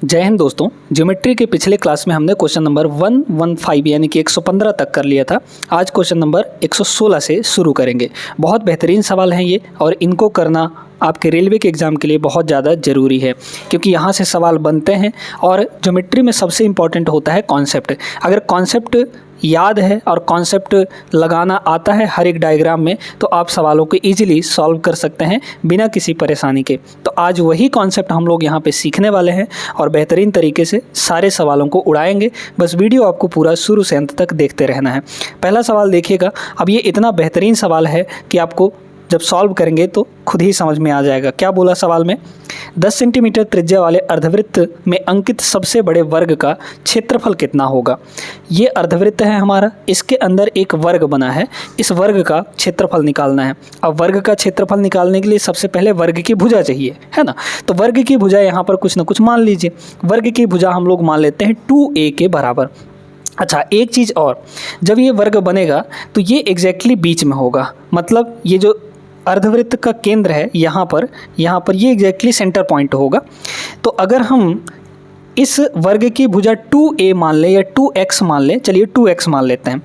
जय हिंद दोस्तों। ज्योमेट्री के पिछले क्लास में हमने क्वेश्चन नंबर 115 यानी कि 115 तक कर लिया था। आज क्वेश्चन नंबर 116 से शुरू करेंगे। बहुत बेहतरीन सवाल हैं ये और इनको करना आपके रेलवे के एग्ज़ाम के लिए बहुत ज़्यादा ज़रूरी है, क्योंकि यहाँ से सवाल बनते हैं और ज्योमेट्री में सबसे इम्पॉर्टेंट होता है कॉन्सेप्ट। अगर कॉन्सेप्ट याद है और कॉन्सेप्ट लगाना आता है हर एक डायग्राम में, तो आप सवालों को ईजिली सॉल्व कर सकते हैं बिना किसी परेशानी के। तो आज वही कॉन्सेप्ट हम लोग यहाँ पे सीखने वाले हैं और बेहतरीन तरीके से सारे सवालों को उड़ाएंगे। बस वीडियो आपको पूरा शुरू से अंत तक देखते रहना है। पहला सवाल देखिएगा। अब ये इतना बेहतरीन सवाल है कि आपको जब सॉल्व करेंगे तो खुद ही समझ में आ जाएगा। क्या बोला सवाल में? 10 सेंटीमीटर त्रिज्या वाले अर्धवृत्त में अंकित सबसे बड़े वर्ग का क्षेत्रफल कितना होगा। ये अर्धवृत्त है हमारा, इसके अंदर एक वर्ग बना है, इस वर्ग का क्षेत्रफल निकालना है। अब वर्ग का क्षेत्रफल निकालने के लिए सबसे पहले वर्ग की भुजा चाहिए, है ना। तो वर्ग की भुजा यहाँ पर कुछ ना कुछ मान लीजिए। वर्ग की भुजा हम लोग मान लेते हैं 2a के बराबर। अच्छा, एक चीज़ और, जब ये वर्ग बनेगा तो ये एग्जैक्टली बीच में होगा। मतलब ये जो अर्धवृत्त का केंद्र है यहाँ पर ये एग्जैक्टली सेंटर पॉइंट होगा। तो अगर हम इस वर्ग की भुजा 2a मान लें या 2x मान लें, चलिए 2x मान लेते हैं,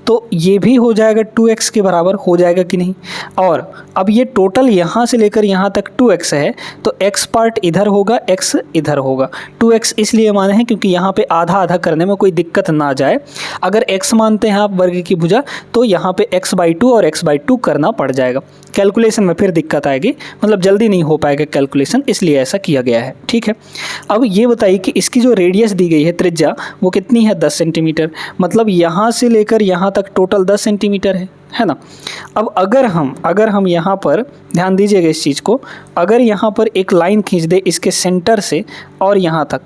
तो ये भी हो जाएगा 2x के बराबर, हो जाएगा कि नहीं। और अब ये टोटल यहाँ से लेकर यहाँ तक 2x है, तो x पार्ट इधर होगा, x इधर होगा। 2x इसलिए माने हैं क्योंकि यहाँ पे आधा आधा करने में कोई दिक्कत ना जाए। अगर x मानते हैं आप वर्ग की भुजा, तो यहाँ पे x/2 और x/2 करना पड़ जाएगा। कैलकुलेशन में फिर दिक्कत आएगी, मतलब जल्दी नहीं हो पाएगा कैलकुलेशन, इसलिए ऐसा किया गया है। ठीक है, अब ये बताइए कि इसकी जो रेडियस दी गई है, त्रिज्या, वो कितनी है? 10 सेंटीमीटर। मतलब यहाँ से लेकर यहाँ तक टोटल 10 सेंटीमीटर है ना। अब अगर हम यहाँ पर ध्यान दीजिएगा इस चीज़ को, अगर यहाँ पर एक लाइन खींच दे इसके सेंटर से और यहाँ तक,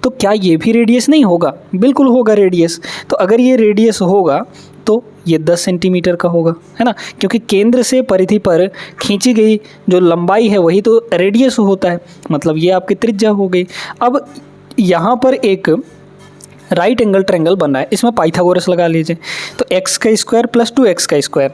तो क्या ये भी रेडियस नहीं होगा? बिल्कुल होगा रेडियस। तो अगर ये रेडियस होगा तो ये 10 सेंटीमीटर का होगा, है ना, क्योंकि केंद्र से परिधि पर खींची गई जो लंबाई है वही तो रेडियस होता है। मतलब ये आपकी त्रिज्या हो गई। अब यहाँ पर एक राइट एंगल ट्रायंगल बन रहा है, इसमें पाइथागोरस लगा लीजिए। तो x का स्क्वायर प्लस 2x का स्क्वायर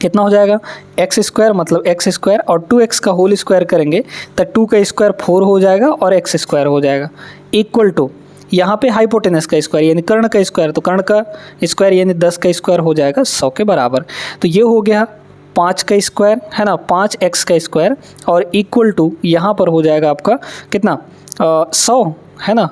कितना हो जाएगा? x स्क्वायर मतलब x स्क्वायर और 2x का होल स्क्वायर करेंगे तो 2 का स्क्वायर 4 हो जाएगा और x स्क्वायर हो जाएगा, इक्वल टू यहाँ पे हाइपोटेनस का स्क्वायर यानी कर्ण का स्क्वायर, तो कर्ण का स्क्वायर यानी 10 का स्क्वायर हो जाएगा 100 के बराबर। तो ये हो गया 5 का स्क्वायर, है ना, 5x का स्क्वायर और इक्वल टू यहाँ पर हो जाएगा आपका कितना? 100, है ना।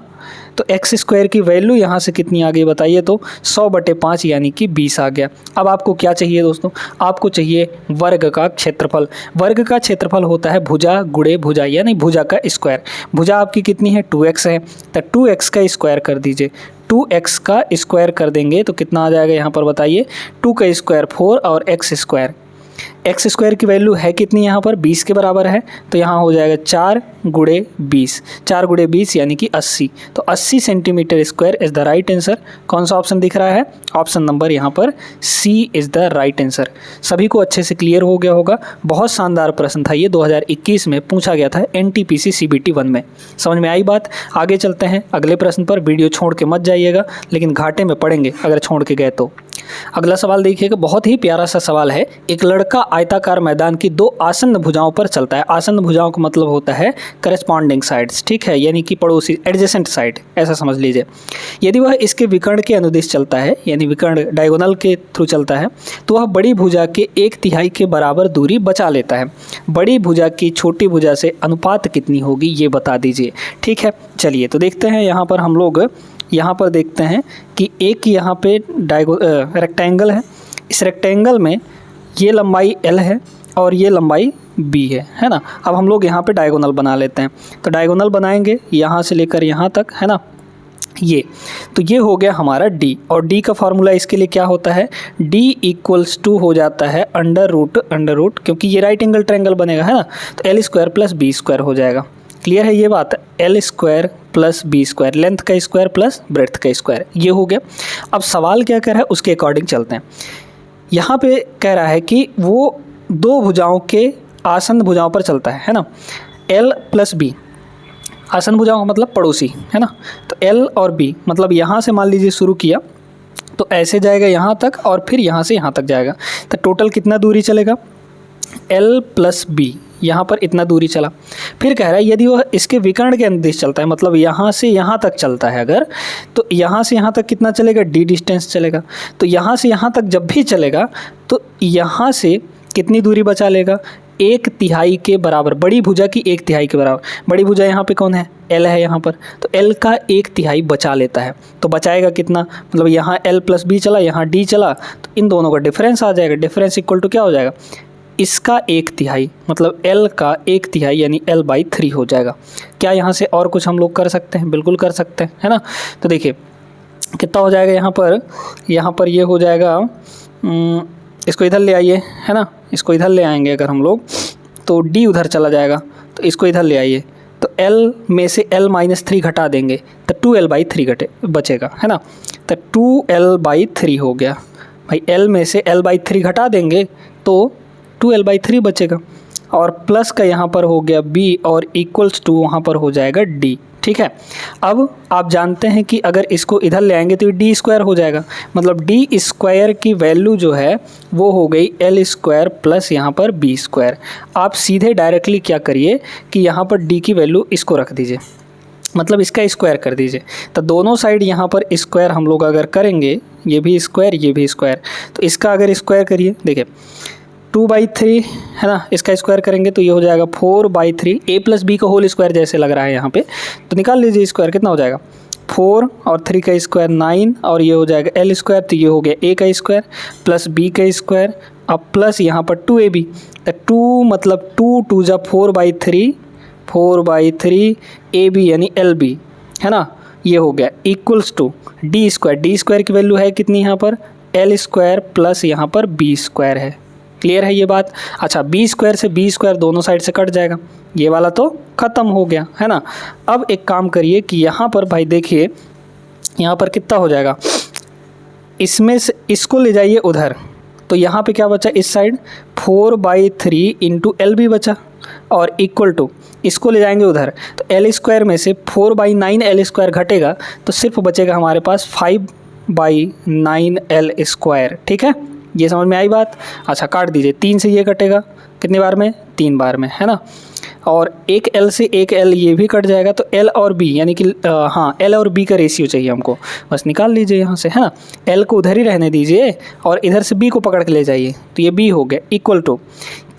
तो x स्क्वायर की वैल्यू यहाँ से कितनी आ गई बताइए? तो 100/5 यानी कि 20 आ गया। अब आपको क्या चाहिए दोस्तों? आपको चाहिए वर्ग का क्षेत्रफल। वर्ग का क्षेत्रफल होता है भुजा गुणे भुजा यानी भुजा का स्क्वायर। भुजा आपकी कितनी है? 2x है, तो 2x का स्क्वायर कर दीजिए। 2x का स्क्वायर कर देंगे तो कितना आ जाएगा यहाँ पर बताइए? 2 का स्क्वायर 4 और x स्क्वायर की वैल्यू है कितनी यहाँ पर? 20 के बराबर है। तो यहाँ हो जाएगा 4 गुणे 20 यानी कि 80। तो 80 centimetre square is the right answer. कौन सा ऑप्शन दिख रहा है? ऑप्शन नंबर यहाँ पर C is the right answer. सभी को अच्छे से क्लियर हो गया होगा। बहुत शानदार प्रश्न था ये, 2021 में पूछा गया था NTPC CBT 1 में। समझ में आई बात? आगे चलते हैं अगले प्रश्न पर। वीडियो छोड़ के मत जाइएगा, लेकिन घाटे में पड़ेंगे अगर छोड़ के गए तो। अगला सवाल देखिएगा, बहुत ही प्यारा सा सवाल है। एक लड़का आयताकार मैदान की 2 आसन्न भुजाओं पर चलता है। आसन्न भुजाओं का मतलब होता है करस्पॉन्डिंग साइड्स, ठीक है, यानी कि पड़ोसी, एडजेसेंट साइड, ऐसा समझ लीजिए। यदि वह इसके विकर्ण के अनुदिश चलता है, यानी विकर्ण डायगोनल के थ्रू चलता है, तो वह बड़ी भुजा के 1/3 के बराबर दूरी बचा लेता है। बड़ी भुजा की छोटी भुजा से अनुपात कितनी होगी ये बता दीजिए। ठीक है, चलिए तो देखते हैं। यहाँ पर हम लोग यहाँ पर देखते हैं कि एक यहाँ पे रेक्टेंगल है। इस रेक्टेंगल में ये लंबाई L है और ये लंबाई B है ना। अब हम लोग यहाँ पे डायगोनल बना लेते हैं। तो डायगोनल बनाएंगे यहाँ से लेकर यहाँ तक, है ना। ये तो ये हो गया हमारा D, और D का फॉर्मूला इसके लिए क्या होता है? D = हो जाता है अंडर रूट, क्योंकि ये राइट एंगल ट्रायंगल बनेगा, है ना। तो L square plus B square हो जाएगा। क्लियर है ये बात? L square plus B square, length का स्क्वायर प्लस ब्रेड्थ का स्क्वायर, ये हो गया। अब सवाल क्या कह रहा है उसके अकॉर्डिंग चलते हैं। यहाँ पे कह रहा है कि वो 2 भुजाओं के आसन्न भुजाओं पर चलता है ना। L प्लस B, आसन्न भुजाओं का मतलब पड़ोसी, है ना। तो L और B मतलब यहाँ से मान लीजिए शुरू किया तो ऐसे जाएगा यहाँ तक और फिर यहाँ से यहाँ तक जाएगा। तो टोटल कितना दूरी चलेगा? L प्लस B यहाँ पर इतना दूरी चला। फिर कह रहा है यदि वह इसके विकर्ण के अनुदिश चलता है, मतलब यहाँ से यहाँ तक चलता है अगर, तो यहाँ से यहाँ तक कितना चलेगा, d डिस्टेंस चलेगा। तो यहाँ से यहाँ तक जब भी चलेगा तो यहाँ से कितनी दूरी बचा लेगा, 1/3 के बराबर, बड़ी भुजा की 1/3 के बराबर। बड़ी भुजा यहाँ पे कौन है, L है यहाँ पर, तो L का 1/3 बचा लेता है। तो बचाएगा कितना, मतलब यहाँ L + B चला, यहाँ D चला, तो इन दोनों का डिफरेंस आ जाएगा। डिफरेंस इक्वल टू क्या हो जाएगा, इसका 1/3, मतलब L का 1/3 यानी L/3 हो जाएगा। क्या यहाँ से और कुछ हम लोग कर सकते हैं, बिल्कुल कर सकते हैं, है ना। तो देखिए कितना हो जाएगा यहाँ पर ये हो जाएगा, इसको इधर ले आइए, है ना, इसको इधर ले आएंगे अगर हम लोग, तो D उधर चला जाएगा, तो इसको इधर ले आइए, तो L में से L-3 घटा देंगे तो 2L/3 बचेगा, है ना। तो 2L/3 हो गया भाई, L में से L/3 घटा देंगे तो 2L/3 बचेगा, और प्लस का यहाँ पर हो गया B और इक्वल्स टू वहाँ पर हो जाएगा D, ठीक है। अब आप जानते हैं कि अगर इसको इधर ले आएंगे तो D² हो जाएगा, मतलब D² की वैल्यू जो है वो हो गई L² प्लस यहाँ पर B²। आप सीधे डायरेक्टली क्या करिए कि यहाँ पर D की वैल्यू इसको रख दीजिए, मतलब इसका स्क्वायर कर दीजिए। तो दोनों साइड यहाँ पर स्क्वायर हम लोग अगर करेंगे, ये भी स्क्वायर ये भी स्क्वायर, तो इसका अगर स्क्वायर करिए, देखिए 2/3 है ना, इसका स्क्वायर करेंगे तो ये हो जाएगा 4/3, A + B का होल स्क्वायर जैसे लग रहा है यहाँ पे, तो निकाल लीजिए स्क्वायर कितना हो जाएगा, 4 और 3 का स्क्वायर 9, और ये हो जाएगा L², तो ये हो गया A का स्क्वायर प्लस B का स्क्वायर, अब प्लस यहाँ पर 2AB, तो 2 मतलब 2 जा 4/3 AB यानी LB, है ना, ये हो गया इक्वल्स टू D² की वैल्यू है कितनी यहाँ पर, L² प्लस यहाँ पर B² है। क्लियर है ये बात। अच्छा, B² से B² दोनों साइड से कट जाएगा, ये वाला तो ख़त्म हो गया, है ना। अब एक काम करिए कि यहाँ पर भाई देखिए यहाँ पर कितना हो जाएगा, इसमें से इसको ले जाइए उधर, तो यहाँ पे क्या बचा, इस साइड 4/3 इंटू LB बचा, और इक्वल टू इसको ले जाएंगे उधर, तो L² में से 4/9 L² घटेगा, तो सिर्फ बचेगा हमारे पास 5/9 L²। ठीक है, ये समझ में आई बात। अच्छा, काट दीजिए, 3 से ये कटेगा कितनी बार में, 3 बार में, है ना, और एक L से एक L ये भी कट जाएगा, तो L और B यानी कि हाँ L और B का रेशियो चाहिए हमको, बस निकाल लीजिए यहाँ से, है ना। L को उधर ही रहने दीजिए और इधर से B को पकड़ के ले जाइए, तो ये B हो गया इक्वल टू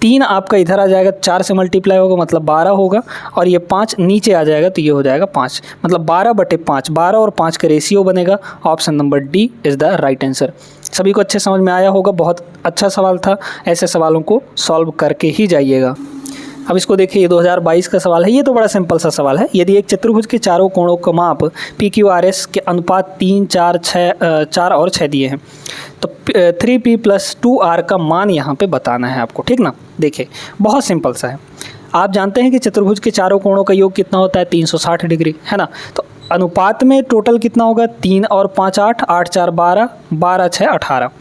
3 आपका इधर आ जाएगा, 4 से मल्टीप्लाई होगा मतलब 12 होगा, और ये 5 नीचे आ जाएगा तो ये हो जाएगा 5, मतलब 12/5, 12 और 5 का रेशियो बनेगा। Option number D is the right answer. सभी को अच्छे समझ में आया होगा, बहुत अच्छा सवाल था, ऐसे सवालों को सॉल्व करके ही जाइएगा। अब इसको देखिए, ये 2022 का सवाल है, ये तो बड़ा सिंपल सा सवाल है। यदि एक चतुर्भुज के चारों कोणों का माप PQRS के अनुपात 3, 4 और 6 दिए हैं, तो 3P + 2R का मान यहाँ पे बताना है आपको, ठीक ना। देखिए बहुत सिंपल सा है, आप जानते हैं कि चतुर्भुज के चारों कोणों का योग कितना होता है, 360 डिग्री, है ना। तो अनुपात में टोटल कितना होगा, 3 और 5 8, 8 4 12, 12 6 18,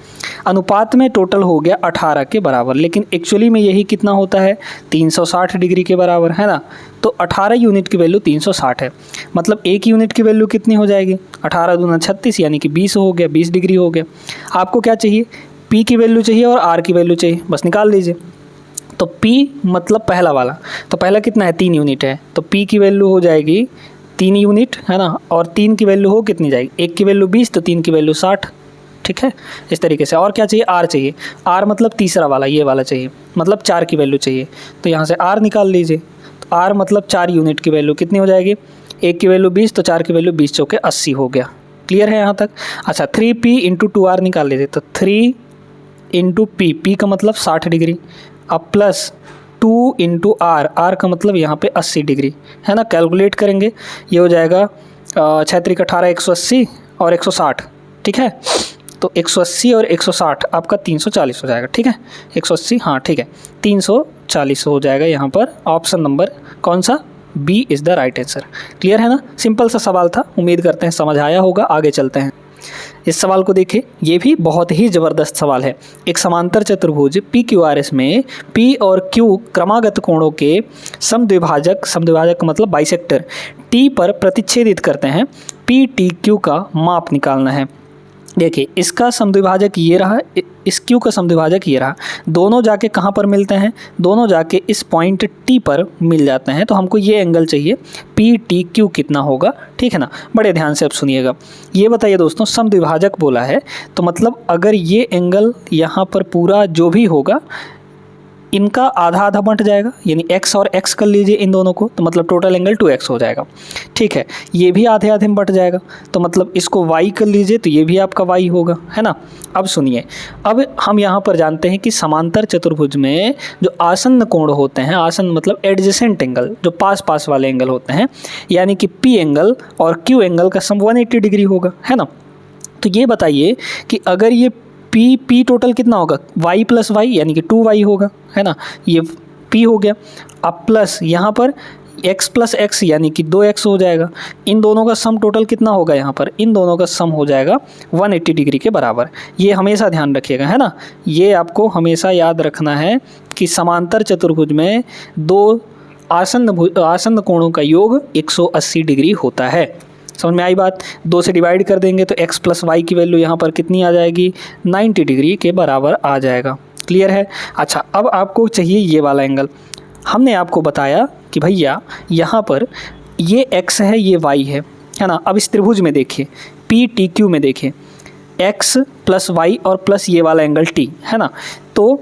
अनुपात में टोटल हो गया 18 के बराबर, लेकिन एक्चुअली में यही कितना होता है, 360 डिग्री के बराबर, है ना। तो 18 यूनिट की वैल्यू 360 है, मतलब 1 यूनिट की वैल्यू कितनी हो जाएगी, 18 दूना 36 यानी कि 20 हो गया, 20 डिग्री हो गया। आपको क्या चाहिए, P की वैल्यू चाहिए और R की वैल्यू चाहिए, बस निकाल लीजिए। तो P मतलब पहला वाला, तो पहला कितना है, 3 यूनिट है, तो P की वैल्यू हो जाएगी 3 यूनिट, है ना, और 3 की वैल्यू हो कितनी जाएगी, 1 की वैल्यू 20 तो 3 की वैल्यू 60, ठीक है, इस तरीके से। और क्या चाहिए, R चाहिए, R मतलब तीसरा वाला, ये वाला चाहिए, मतलब 4 की वैल्यू चाहिए, तो यहाँ से R निकाल लीजिए। तो R मतलब 4 यूनिट की वैल्यू कितनी हो जाएगी, 1 की वैल्यू 20 तो 4 की वैल्यू 20 चौके 80 हो गया। क्लियर है यहाँ तक। अच्छा, 3P × 2R निकाल लीजिए, तो 3 × P, P का मतलब 60 डिग्री, अब प्लस 2 × R, R का मतलब यहाँ पे 80 डिग्री, है ना। कैलकुलेट करेंगे, ये हो जाएगा 6 × 3 = 18, 180 और 160, ठीक है। तो 180 और 160 आपका 340 हो जाएगा, ठीक है, 180, हाँ ठीक है, 340 हो जाएगा यहाँ पर। ऑप्शन नंबर कौन सा, B is the right answer. Clear है ना, सिंपल सा सवाल था, उम्मीद करते हैं समझ आया होगा। आगे चलते हैं, इस सवाल को देखिए, ये भी बहुत ही ज़बरदस्त सवाल है। एक समांतर चतुर्भुज PQRS में P और Q क्रमागत कोणों के समद्विभाजक का मतलब बाइसेक्टर T पर प्रतिच्छेदित करते हैं। PTQ का माप निकालना है। देखिए इसका समद्विभाजक ये रहा, इस क्यू का समद्विभाजक ये रहा, दोनों जाके कहाँ पर मिलते हैं, दोनों जाके इस पॉइंट टी पर मिल जाते हैं। तो हमको ये एंगल चाहिए पी टी क्यू कितना होगा, ठीक है ना। बड़े ध्यान से अब सुनिएगा, ये बताइए दोस्तों समद्विभाजक बोला है तो मतलब अगर ये एंगल यहाँ पर पूरा जो भी होगा इनका आधा आधा बंट जाएगा, यानी x और x कर लीजिए इन दोनों को, तो मतलब टोटल एंगल 2x हो जाएगा, ठीक है। ये भी आधे आधे में बंट जाएगा, तो मतलब इसको y कर लीजिए तो ये भी आपका y होगा, है ना। अब सुनिए, अब हम यहाँ पर जानते हैं कि समांतर चतुर्भुज में जो आसन्न कोण होते हैं, आसन्न मतलब एडजेसेंट एंगल, जो पास पास वाले एंगल होते हैं, यानी कि P एंगल और Q एंगल का सम 180 डिग्री होगा, है ना। तो ये बताइए कि अगर ये पी टोटल कितना होगा, y प्लस वाई यानी कि 2y होगा, है ना। ये p हो गया, अब प्लस यहाँ पर x प्लस x यानी कि 2x हो जाएगा। इन दोनों का सम टोटल कितना होगा, यहाँ पर इन दोनों का सम हो जाएगा 180 डिग्री के बराबर। ये हमेशा ध्यान रखिएगा, है ना। ये आपको हमेशा याद रखना है कि समांतर चतुर्भुज में दो आसन्न कोणों का योग 180 डिग्री होता है। समझ में आई बात। 2 से डिवाइड कर देंगे तो x प्लस वाई की वैल्यू यहाँ पर कितनी आ जाएगी, 90 डिग्री के बराबर आ जाएगा। क्लियर है। अच्छा, अब आपको चाहिए ये वाला एंगल। हमने आपको बताया कि भैया यहाँ पर ये x है, ये y है ना। अब इस त्रिभुज में देखिए, पी टी क्यू में देखिए, x प्लस वाई और प्लस ये वाला एंगल t, है ना। तो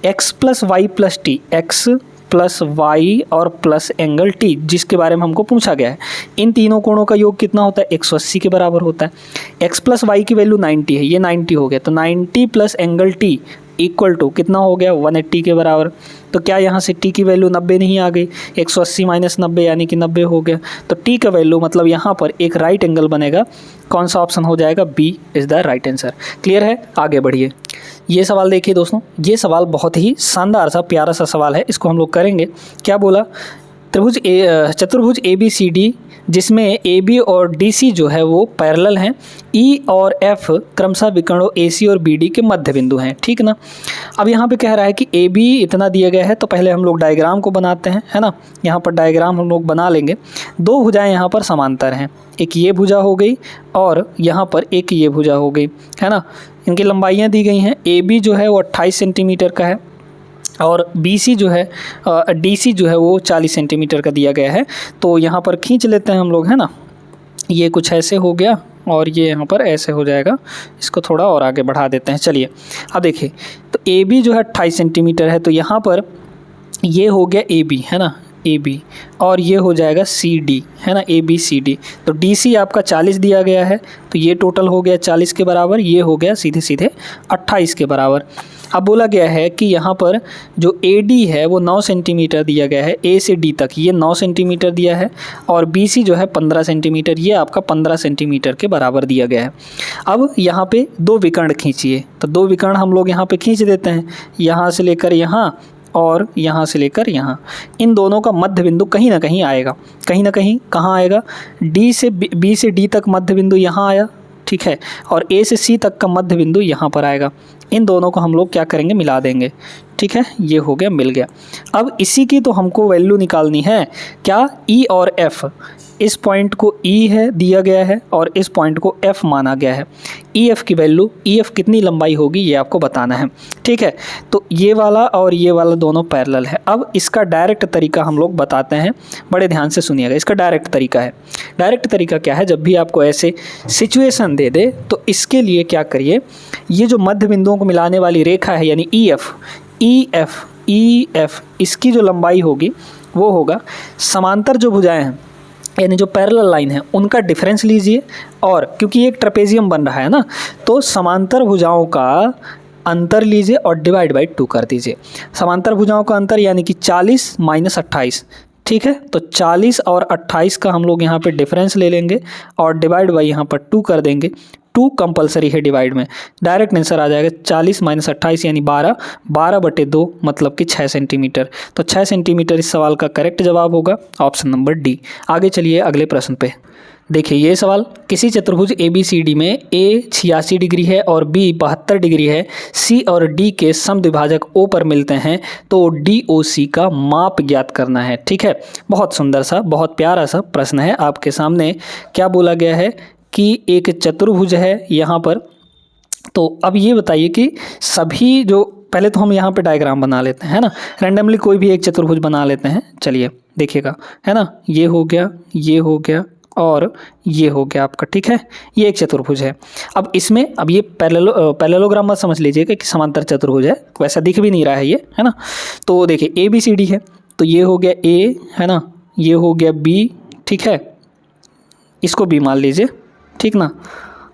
x plus Y plus T, X plus Y और प्लस एंगल टी, जिसके बारे में हमको पूछा गया है, इन तीनों कोणों का योग कितना होता है, 180 के बराबर होता है। x प्लस वाई की वैल्यू 90 है, ये 90 हो गया, तो 90 plus angle T equal to कितना हो गया, 180 के बराबर। तो क्या यहाँ से t की वैल्यू 90 नहीं आ गई, 180 माइनस 90 यानी कि 90 हो गया। तो t का वैल्यू मतलब यहाँ पर एक राइट एंगल बनेगा। कौन सा ऑप्शन हो जाएगा, B is the right answer. Clear है, आगे बढ़िए। ये सवाल देखिए दोस्तों, ये सवाल बहुत ही शानदार सा प्यारा सा सवाल है, इसको हम लोग करेंगे। क्या बोला, चतुर्भुज ए बी सी डी जिसमें ए बी और डी सी जो है वो पैरेलल हैं, ई और एफ क्रमशः विकर्णों ए सी और बी डी के मध्य बिंदु हैं, ठीक ना। अब यहाँ पे कह रहा है कि ए बी इतना दिया गया है, तो पहले हम लोग डायग्राम को बनाते हैं, है ना। यहाँ पर डायग्राम हम लोग बना लेंगे। दो भुजाएं यहाँ पर समांतर हैं, एक ये भुजा हो गई और यहाँ पर एक ये भुजा हो गई, है ना। इनकी लंबाइयाँ दी गई हैं, ए बी जो है वो 28 सेंटीमीटर का है और BC जो है DC जो है वो 40 सेंटीमीटर का दिया गया है। तो यहाँ पर खींच लेते हैं हम लोग, है ना। ये कुछ ऐसे हो गया और ये यहाँ पर ऐसे हो जाएगा। इसको थोड़ा और आगे बढ़ा देते हैं। चलिए अब देखिए, तो AB जो है 28 सेंटीमीटर है, तो यहाँ पर ये हो गया AB, है ना, AB, और ये हो जाएगा CD, है ना, ABCD। तो DC आपका 40 दिया गया है, तो ये टोटल हो गया 40 के बराबर, ये हो गया सीधे सीधे 28 के बराबर। अब बोला गया है कि यहाँ पर जो AD है वो 9 सेंटीमीटर दिया गया है, A से D तक ये 9 सेंटीमीटर दिया है, और BC जो है 15 सेंटीमीटर, ये आपका 15 सेंटीमीटर के बराबर दिया गया है। अब यहाँ पे दो विकर्ण खींचिए, तो दो विकर्ण हम लोग यहाँ पे खींच देते हैं, यहाँ से लेकर यहाँ और यहाँ से लेकर यहाँ। इन दोनों का मध्य बिंदु कहीं ना कहीं आएगा, कहीं ना कहीं कहाँ आएगा, B से D तक मध्य बिंदु यहाँ आया, ठीक है, और A से C तक का मध्य बिंदु यहाँ पर आएगा। इन दोनों को हम लोग क्या करेंगे, मिला देंगे, ठीक है, ये हो गया, मिल गया। अब इसी की तो हमको वैल्यू निकालनी है, क्या, E और F। इस पॉइंट को E है दिया गया है और इस पॉइंट को F माना गया है। EF की वैल्यू, EF कितनी लंबाई होगी ये आपको बताना है, ठीक है। तो ये वाला और ये वाला दोनों पैरेलल है। अब इसका डायरेक्ट तरीका हम लोग बताते हैं, बड़े ध्यान से सुनिएगा। इसका डायरेक्ट तरीका है, डायरेक्ट तरीका क्या है, जब भी आपको ऐसे सिचुएशन दे दे तो इसके लिए क्या करिए, ये जो मध्य बिंदुओं को मिलाने वाली रेखा है यानी EF, इसकी जो लंबाई होगी वो होगा समांतर जो भुजाएं हैं यानी जो पैरेलल लाइन है उनका डिफरेंस लीजिए, और क्योंकि एक ट्रेपेजियम बन रहा है ना, तो समांतर भुजाओं का अंतर लीजिए और डिवाइड बाई 2 कर दीजिए। समांतर भुजाओं का अंतर यानी कि 40 माइनस 28, ठीक है। तो 40 और 28 का हम लोग यहाँ पे डिफरेंस ले लेंगे और डिवाइड बाई यहाँ पर 2 कर देंगे। 2 कंपलसरी है डिवाइड में, डायरेक्ट आंसर आ जाएगा 40 माइनस 28 यानी 12, 12/2 मतलब कि 6 सेंटीमीटर। तो 6 सेंटीमीटर इस सवाल का करेक्ट जवाब होगा, ऑप्शन नंबर डी। आगे चलिए अगले प्रश्न पे। देखिए ये सवाल, किसी चतुर्भुज ABCD में A 86 डिग्री है और B 72 डिग्री है, C और D के समद्विभाजक O पर मिलते हैं, तो DOC का माप ज्ञात करना है, ठीक है। बहुत सुंदर सा, बहुत प्यारा सा प्रश्न है आपके सामने। क्या बोला गया है कि एक चतुर्भुज है यहाँ पर तो अब ये बताइए कि सभी जो, पहले तो हम यहाँ पे डायग्राम बना लेते हैं, है ना, रैंडमली कोई भी एक चतुर्भुज बना लेते हैं। चलिए देखिएगा, है ना, ये हो गया, ये हो गया और ये हो गया आपका, ठीक है, ये एक चतुर्भुज है। अब इसमें अब ये पैरेललोग्राम मत समझ लीजिएगा कि समांतर चतुर्भुज है, वैसा दिख भी नहीं रहा है ये, है ना। तो देखिए ए बी सी डी है, तो ये हो गया ए, है ना, ये हो गया बी, ठीक है, इसको बी मान लीजिए, ठीक ना,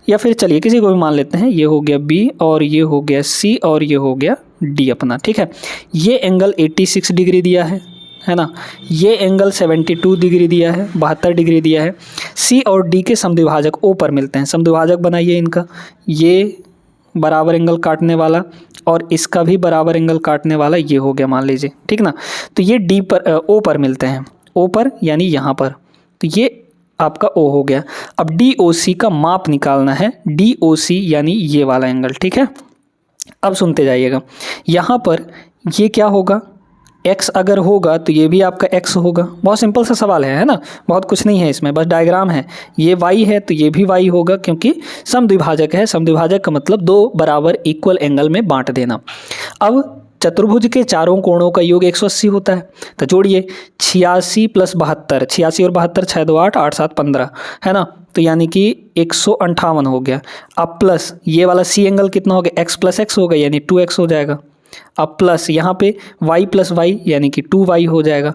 या फिर चलिए किसी को भी मान लेते हैं, ये हो गया बी और ये हो गया सी और ये हो गया डी अपना, ठीक है। ये एंगल 86 डिग्री दिया है ना, ये एंगल 72 डिग्री दिया है, 72 डिग्री दिया है। सी और डी के समद्विभाजक ओ पर मिलते हैं, समद्विभाजक बनाइए इनका, ये बराबर एंगल काटने वाला और इसका भी बराबर एंगल काटने वाला, ये हो गया मान लीजिए, ठीक ना। तो ये डी पर ओ पर मिलते हैं, ओ पर यानी यहाँ पर, तो ये आपका ओ हो गया। अब डी ओ सी का माप निकालना है, डी ओ सी यानी ये वाला एंगल, ठीक है। अब सुनते जाइएगा, यहाँ पर ये क्या होगा, x अगर होगा तो ये भी आपका x होगा। बहुत सिंपल सा सवाल है ना, बहुत कुछ नहीं है इसमें, बस डायग्राम है। ये y है तो ये भी y होगा, क्योंकि समद्विभाजक है, समद्विभाजक का मतलब दो बराबर इक्वल एंगल में बांट देना। अब चतुर्भुज के चारों कोणों का योग 180 होता है, तो जोड़िए 86 + 72, 86 और 72 6 2 8 8 7 15, है ना, तो यानी कि 158 हो गया। अब प्लस ये वाला सी एंगल कितना हो गया, x + x हो गया यानी 2x हो जाएगा। अब प्लस यहाँ पे y + y यानी कि 2y हो जाएगा,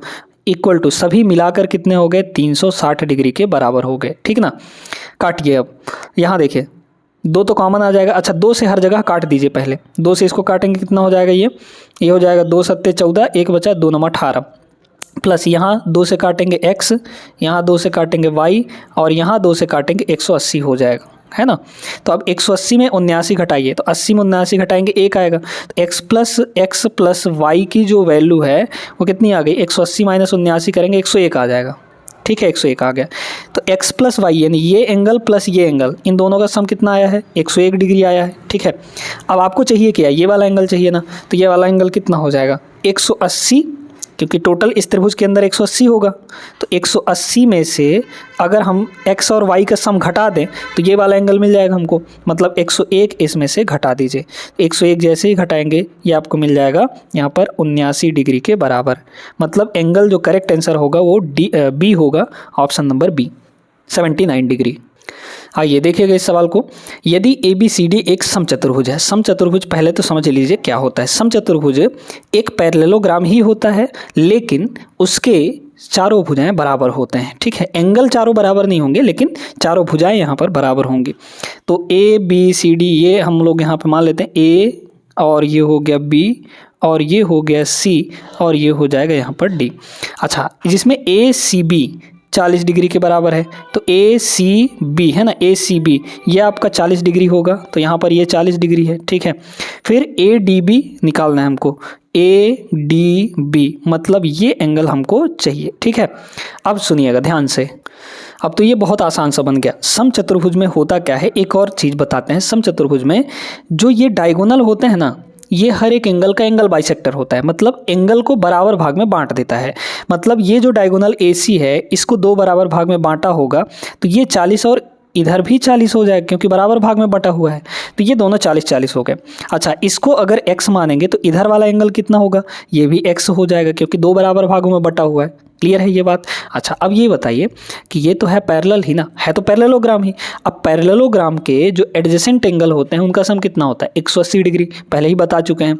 इक्वल टू सभी मिलाकर कितने हो गए, 360 डिग्री के बराबर हो गए, ठीक ना। काटिए, अब यहाँ देखिए, दो तो कॉमन आ जाएगा। अच्छा, दो से हर जगह काट दीजिए, पहले दो से इसको काटेंगे कितना हो जाएगा, ये हो जाएगा 2 × 7 = 14, 1 बचा 2 × 9 = 18, प्लस यहाँ 2 से काटेंगे x, यहाँ 2 से काटेंगे y और यहाँ 2 से काटेंगे 180 हो जाएगा, है ना। तो अब 180 में 79 घटाइए, तो 80 में 79 घटाएंगे 1 आएगा, तो x + y की जो वैल्यू है वो कितनी आ गई, 180 - 79 करेंगे 101 आ जाएगा, ठीक है, 101 आ गया। तो x + y यानी ये एंगल प्लस ये एंगल, इन दोनों का सम कितना आया है, 101 डिग्री आया है, ठीक है। अब आपको चाहिए क्या, ये वाला एंगल चाहिए ना, तो ये वाला एंगल कितना हो जाएगा, 180, क्योंकि टोटल इस त्रिभुज के अंदर 180 होगा। तो 180 में से अगर हम x और y का सम घटा दें तो ये वाला एंगल मिल जाएगा हमको, मतलब 101 इसमें से घटा दीजिए। 101 जैसे ही घटाएंगे ये आपको मिल जाएगा यहाँ पर 79 डिग्री के बराबर, मतलब एंगल जो करेक्ट आंसर होगा वो बी होगा, ऑप्शन नंबर बी, 79 डिग्री। आइए देखिएगा इस सवाल को, यदि ए बी सी डी एक समचतुर्भुज है, समचतुर्भुज पहले तो समझ लीजिए क्या होता है। समचतुर्भुज एक पैरेललोग्राम ही होता है, लेकिन उसके चारों भुजाएं बराबर होते हैं, ठीक है। एंगल चारों बराबर नहीं होंगे, लेकिन चारों भुजाएं यहाँ पर बराबर होंगी। तो ए बी सी डी ये हम लोग यहाँ पर मान लेते हैं, ए और ये हो गया बी और ये हो गया सी और ये हो जाएगा यहाँ पर डी। अच्छा, जिसमें ए सी बी 40 डिग्री के बराबर है, तो ए सी बी है ना, ए सी बी ये आपका 40 डिग्री होगा, तो यहाँ पर ये 40 डिग्री है, ठीक है। फिर ए डी बी निकालना है हमको, ए डी बी मतलब ये एंगल हमको चाहिए, ठीक है। अब सुनिएगा ध्यान से, अब तो ये बहुत आसान सा बन गया। समचतुर्भुज में होता क्या है, एक और चीज़ बताते हैं। समचतुर्भुज में जो ये डायगोनल होते हैं ना, ये हर एक एंगल का एंगल बाइसेक्टर होता है, मतलब एंगल को बराबर भाग में बांट देता है। मतलब ये जो डायगोनल AC है, इसको दो बराबर भाग में बांटा होगा तो ये 40 और इधर भी 40 हो जाएगा, क्योंकि बराबर भाग में बटा हुआ है, तो ये दोनों 40-40 हो गए। अच्छा, इसको अगर x मानेंगे तो इधर वाला एंगल कितना होगा, ये भी x हो जाएगा, क्योंकि दो बराबर भागों में बटा हुआ है। क्लियर है ये बात। अच्छा, अब ये बताइए कि ये तो है पैरेलल ही ना, है तो पैरेललोग्राम ही। अब पैरेललोग्राम के जो एडजेसेंट एंगल होते हैं उनका सम कितना होता है, 180 डिग्री, पहले ही बता चुके हैं।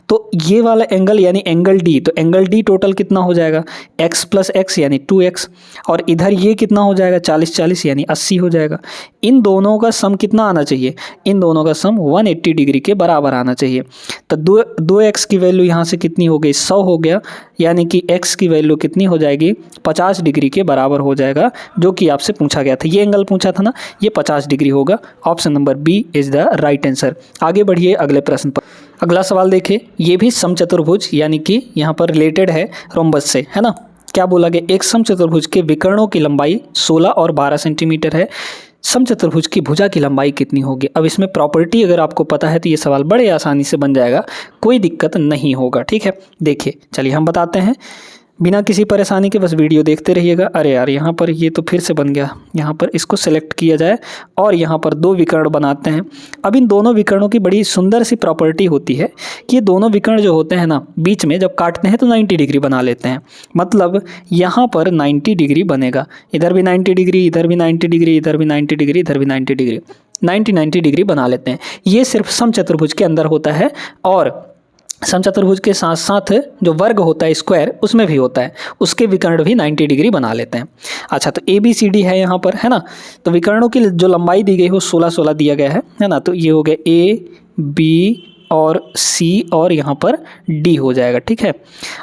तो ये वाला एंगल यानी एंगल डी, तो एंगल डी टोटल कितना हो जाएगा, x + x यानी 2x, और इधर ये कितना हो जाएगा 40-40 यानी 80 हो जाएगा। इन दोनों का सम कितना आना चाहिए, इन दोनों का सम 180 डिग्री के बराबर आना चाहिए। तो 2x की वैल्यू यहाँ से कितनी हो गई, 100 हो गया, यानी कि x की वैल्यू कितनी हो जाएगी, 50 डिग्री के बराबर हो जाएगा, जो कि आपसे पूछा गया था। ये एंगल पूछा था ना, ये 50 डिग्री होगा। Option number B is the right answer. आगे बढ़िए अगले प्रश्न पर। अगला सवाल देखिए, ये भी समचतुर्भुज यानी कि यहाँ पर रिलेटेड है रोम्बस से, है ना। क्या बोला गया, एक समचतुर्भुज के विकर्णों की लंबाई 16 और 12 सेंटीमीटर है, समचतुर्भुज की भुजा की लंबाई कितनी होगी। अब इसमें प्रॉपर्टी अगर आपको पता है तो ये सवाल बड़े आसानी से बन जाएगा, कोई दिक्कत नहीं होगा, ठीक है। देखिए चलिए हम बताते हैं। बिना किसी परेशानी के बस वीडियो देखते रहिएगा। अरे यार, यहाँ पर ये तो फिर से बन गया। यहाँ पर इसको सेलेक्ट किया जाए और यहाँ पर दो विकर्ण बनाते हैं। अब इन दोनों विकर्णों की बड़ी सुंदर सी प्रॉपर्टी होती है कि ये दोनों विकर्ण जो होते हैं ना, बीच में जब काटते हैं तो 90 डिग्री बना लेते हैं। मतलब यहाँ पर 90 डिग्री बनेगा, इधर भी 90 डिग्री, इधर भी 90 डिग्री, इधर भी 90 डिग्री, इधर भी 90 डिग्री, 90 डिग्री बना लेते हैं। ये सिर्फ समचतुर्भुज के अंदर होता है और समचतुर्भुज के साथ साथ जो वर्ग होता है स्क्वायर, उसमें भी होता है, उसके विकर्ण भी 90 डिग्री बना लेते हैं। अच्छा, तो ABCD है यहाँ पर, है ना। तो विकर्णों की जो लंबाई दी गई है वो 16 दिया गया है ना। तो ये हो गया A, B और C और यहाँ पर D हो जाएगा, ठीक है।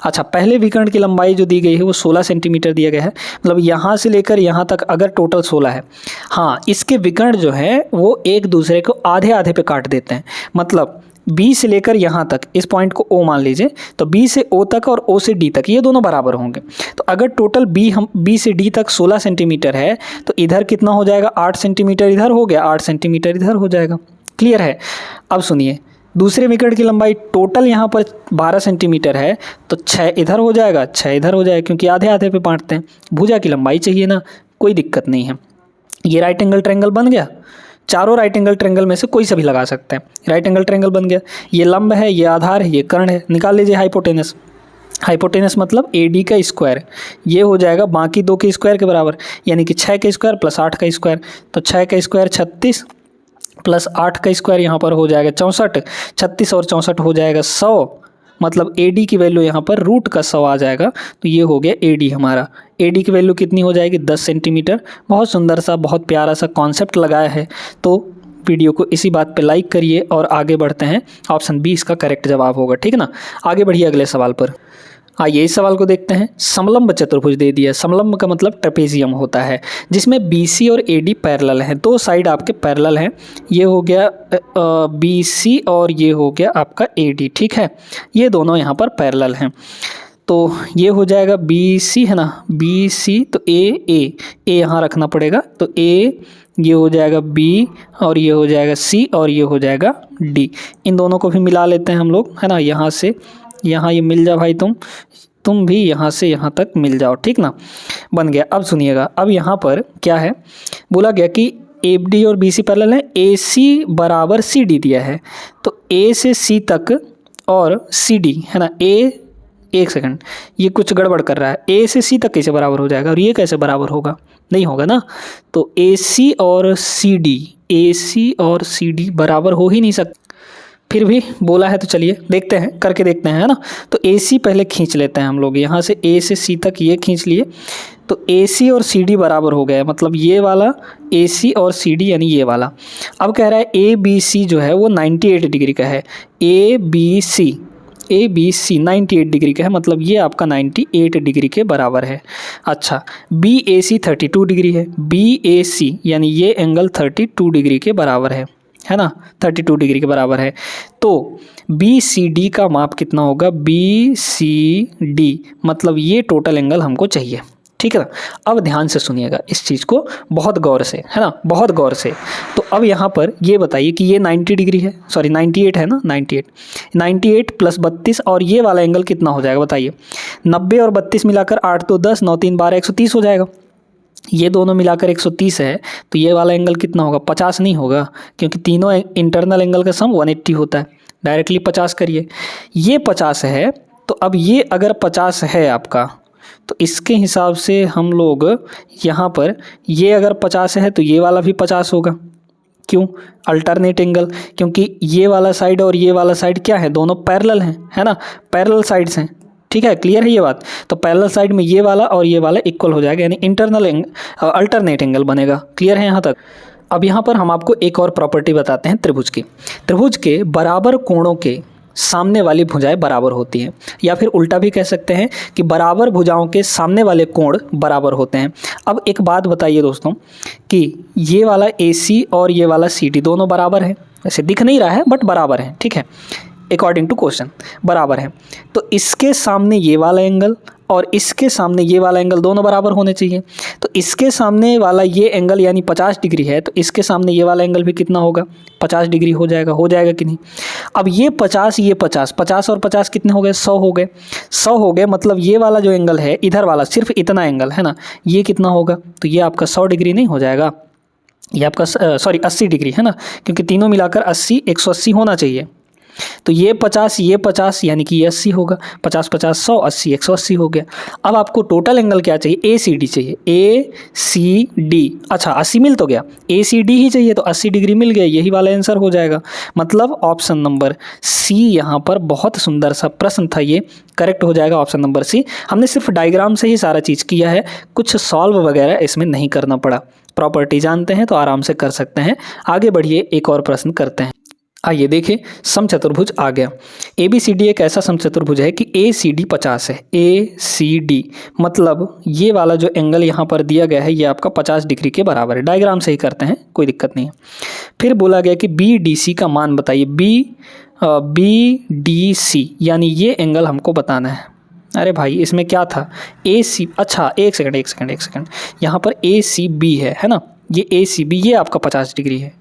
अच्छा, पहले विकर्ण की लंबाई जो दी गई है वो 16 सेंटीमीटर दिया गया है। मतलब यहाँ से लेकर यहाँ तक अगर टोटल 16 है, हाँ, इसके विकर्ण जो है वो एक दूसरे को आधे आधे पे काट देते हैं। मतलब B से लेकर यहाँ तक, इस पॉइंट को O मान लीजिए, तो B से O तक और O से D तक ये दोनों बराबर होंगे। तो अगर टोटल B से D तक 16 सेंटीमीटर है तो इधर कितना हो जाएगा, 8 सेंटीमीटर इधर हो गया, 8 सेंटीमीटर इधर हो जाएगा। क्लियर है। अब सुनिए, दूसरे विकर्ण की लंबाई टोटल यहाँ पर 12 सेंटीमीटर है तो 6 इधर हो जाएगा, 6 इधर हो जाएगा, क्योंकि आधे आधे पे बांटते हैं। भुजा की लंबाई चाहिए ना, कोई दिक्कत नहीं है। ये राइट एंगल ट्रायंगल बन गया। चारों राइट एंगल ट्रायंगल में से कोई सा भी लगा सकते हैं। राइट एंगल ट्रायंगल बन गया। ये लंब है, ये आधार है, ये कर्ण है। निकाल लीजिए हाइपोटेनस। हाइपोटेनस मतलब AD का स्क्वायर, ये हो जाएगा बाकी दो के स्क्वायर के बराबर, यानी कि 6 का स्क्वायर प्लस 8 का स्क्वायर। तो 6 का स्क्वायर 36 प्लस 8 का स्क्वायर यहाँ पर हो जाएगा 64, 36 और 64 हो जाएगा 100। मतलब AD की वैल्यू यहाँ पर रूट का 100 आ जाएगा। तो ये हो गया AD हमारा। AD की वैल्यू कितनी हो जाएगी, 10 सेंटीमीटर। बहुत सुंदर सा, बहुत प्यारा सा कॉन्सेप्ट लगाया है। तो वीडियो को इसी बात पे लाइक करिए और आगे बढ़ते हैं। ऑप्शन बी इसका करेक्ट जवाब होगा, ठीक है ना। आगे बढ़िए अगले सवाल पर। आइए इस सवाल को देखते हैं। समलंब चतुर्भुज दे दिया। समलंब का मतलब ट्रेपेजियम होता है, जिसमें BC और AD पैरेलल हैं। दो साइड आपके पैरेलल हैं। ये हो गया BC और ये हो गया आपका AD, ठीक है। ये दोनों यहाँ पर पैरेलल हैं। तो ये हो जाएगा BC, है ना, BC। तो A यहाँ रखना पड़ेगा। तो A, ये हो जाएगा B और ये हो जाएगा C और ये हो जाएगा D। इन दोनों को भी मिला लेते हैं हम लोग, है ना। यहाँ से यहाँ ये मिल जाओ भाई, तुम भी यहाँ से यहाँ तक मिल जाओ, ठीक ना। बन गया। अब सुनिएगा, अब यहाँ पर क्या है, बोला गया कि AD और BC पैरेलल है। AC बराबर CD दिया है। तो A से C तक और CD, है ना। एक सेकंड, ये कुछ गड़बड़ कर रहा है। A से C तक कैसे बराबर हो जाएगा और ये कैसे बराबर होगा, नहीं होगा ना। तो AC और CD बराबर हो ही नहीं सकते। फिर भी बोला है तो चलिए देखते हैं, करके देखते हैं, है ना। तो AC पहले खींच लेते हैं हम लोग। यहाँ से A से C तक ये खींच लिए। तो AC और CD बराबर हो गया, मतलब ये वाला AC और CD यानी ये वाला। अब कह रहा है ABC जो है वो 98 डिग्री का है। ABC 98 डिग्री का है, मतलब ये आपका 98 डिग्री के बराबर है। अच्छा, BAC 32 डिग्री है। BAC यानी ये एंगल 32 डिग्री के बराबर है ना, 32 डिग्री के बराबर है। तो BCD का माप कितना होगा, BCD मतलब ये टोटल एंगल हमको चाहिए, ठीक है ना। अब ध्यान से सुनिएगा इस चीज़ को बहुत गौर से, है ना, बहुत गौर से। तो अब यहाँ पर ये बताइए कि ये 90 डिग्री है, सॉरी 98 है ना, 98 प्लस 32 और ये वाला एंगल कितना हो जाएगा बताइए। 90 और 32 मिलाकर 8 2 10 9 3 12 130 हो जाएगा। ये दोनों मिलाकर 130 है। तो ये वाला एंगल कितना होगा, 50 नहीं होगा, क्योंकि तीनों इंटरनल एंगल का सम 180 होता है। डायरेक्टली 50 करिए। ये 50 है, तो अब ये अगर 50 है आपका, तो इसके हिसाब से हम लोग यहाँ पर ये अगर 50 है तो ये वाला भी 50 होगा। क्यों, अल्टरनेट एंगल, क्योंकि ये वाला साइड और ये वाला साइड क्या है, दोनों पैरेलल हैं, है ना, पैरेलल साइड्स हैं, ठीक है। क्लियर है ये बात। तो पैरेलल साइड में ये वाला और ये वाला इक्वल हो जाएगा, यानी इंटरनल अल्टरनेट एंगल बनेगा। क्लियर है यहाँ तक। अब यहाँ पर हम आपको एक और प्रॉपर्टी बताते हैं त्रिभुज की। त्रिभुज के बराबर कोणों के सामने वाली भुजाएं बराबर होती हैं, या फिर उल्टा भी कह सकते हैं कि बराबर भुजाओं के सामने वाले कोण बराबर होते हैं। अब एक बात बताइए दोस्तों कि ये वाला AC और ये वाला CD दोनों बराबर हैं, वैसे दिख नहीं रहा है बट बराबर हैं, ठीक है, अकॉर्डिंग टू क्वेश्चन बराबर है। तो इसके सामने ये वाला एंगल और इसके सामने ये वाला एंगल दोनों बराबर होने चाहिए। तो इसके सामने वाला ये एंगल यानी 50 डिग्री है, तो इसके सामने ये वाला एंगल भी कितना होगा, 50 डिग्री हो जाएगा कि नहीं। अब ये 50 ये 50, 50 और 50 कितने हो गए, 100 हो गए। 100 हो गए मतलब ये वाला जो एंगल है इधर वाला, सिर्फ इतना एंगल है ना, ये कितना होगा, तो ये आपका 100 डिग्री नहीं हो जाएगा, ये आपका 80 डिग्री है ना, क्योंकि तीनों मिलाकर 80 180 होना चाहिए। तो ये 50 यानी कि ये 80 होगा, 50 50 100 80 180 हो गया। अब आपको टोटल एंगल क्या चाहिए, ACD चाहिए, ACD। अच्छा 80 मिल तो गया, ACD ही चाहिए, तो 80 डिग्री मिल गया, यही वाला आंसर हो जाएगा। मतलब ऑप्शन नंबर C यहाँ पर बहुत सुंदर सा प्रश्न था, ये करेक्ट हो जाएगा ऑप्शन नंबर C। हमने सिर्फ डायग्राम से ही सारा चीज़ किया है, कुछ सॉल्व वगैरह इसमें नहीं करना पड़ा। प्रॉपर्टी जानते हैं तो आराम से कर सकते हैं। आगे बढ़िए, एक और प्रश्न करते हैं। आइए देखिए, समचतुर्भुज आ गया। ABCD एक ऐसा समचतुर्भुज है कि ACD 50 है, ACD मतलब ये वाला जो एंगल यहाँ पर दिया गया है ये आपका 50 डिग्री के बराबर है। डायग्राम से ही करते हैं, कोई दिक्कत नहीं है। फिर बोला गया कि BDC का मान बताइए, BDC यानी ये एंगल हमको बताना है। अरे भाई इसमें क्या था, AC, अच्छा एक सेकंड, यहाँ पर ACB है ना, ये ACB ये आपका 50 डिग्री है,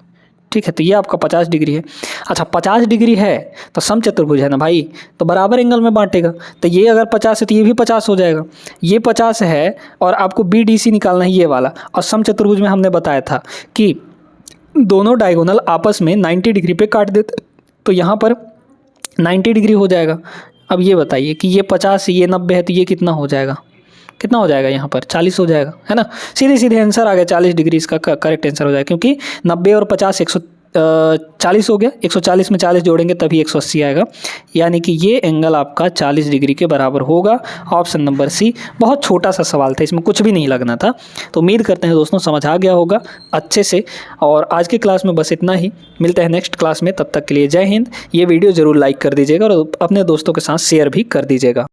ठीक है, तो ये आपका 50 डिग्री है। अच्छा 50 डिग्री है तो समचतुर्भुज है ना भाई, तो बराबर एंगल में बांटेगा, तो ये अगर 50 है तो ये भी 50 हो जाएगा। ये 50 है और आपको BDC निकालना है ये वाला, और समचतुर्भुज में हमने बताया था कि दोनों डायगोनल आपस में 90 डिग्री पे काट देते, तो यहाँ पर 90 डिग्री हो जाएगा। अब ये बताइए कि ये 50 ये 90 है, तो ये कितना हो जाएगा, कितना हो जाएगा, यहाँ पर 40 हो जाएगा, है ना। सीधे आंसर आ गया, 40 डिग्री इसका करेक्ट आंसर हो जाएगा, क्योंकि 90 और 50 140 हो गया, 140 में 40 जोड़ेंगे तभी 180 आएगा, यानी कि ये एंगल आपका 40 डिग्री के बराबर होगा। Option number C। बहुत छोटा सा सवाल था, इसमें कुछ भी नहीं लगना था। तो उम्मीद करते हैं दोस्तों समझ आ गया होगा अच्छे से। और आज की क्लास में बस इतना ही, मिलते हैं नेक्स्ट क्लास में, तब तक के लिए जय हिंद। ये वीडियो ज़रूर लाइक कर दीजिएगा और अपने दोस्तों के साथ शेयर भी कर दीजिएगा।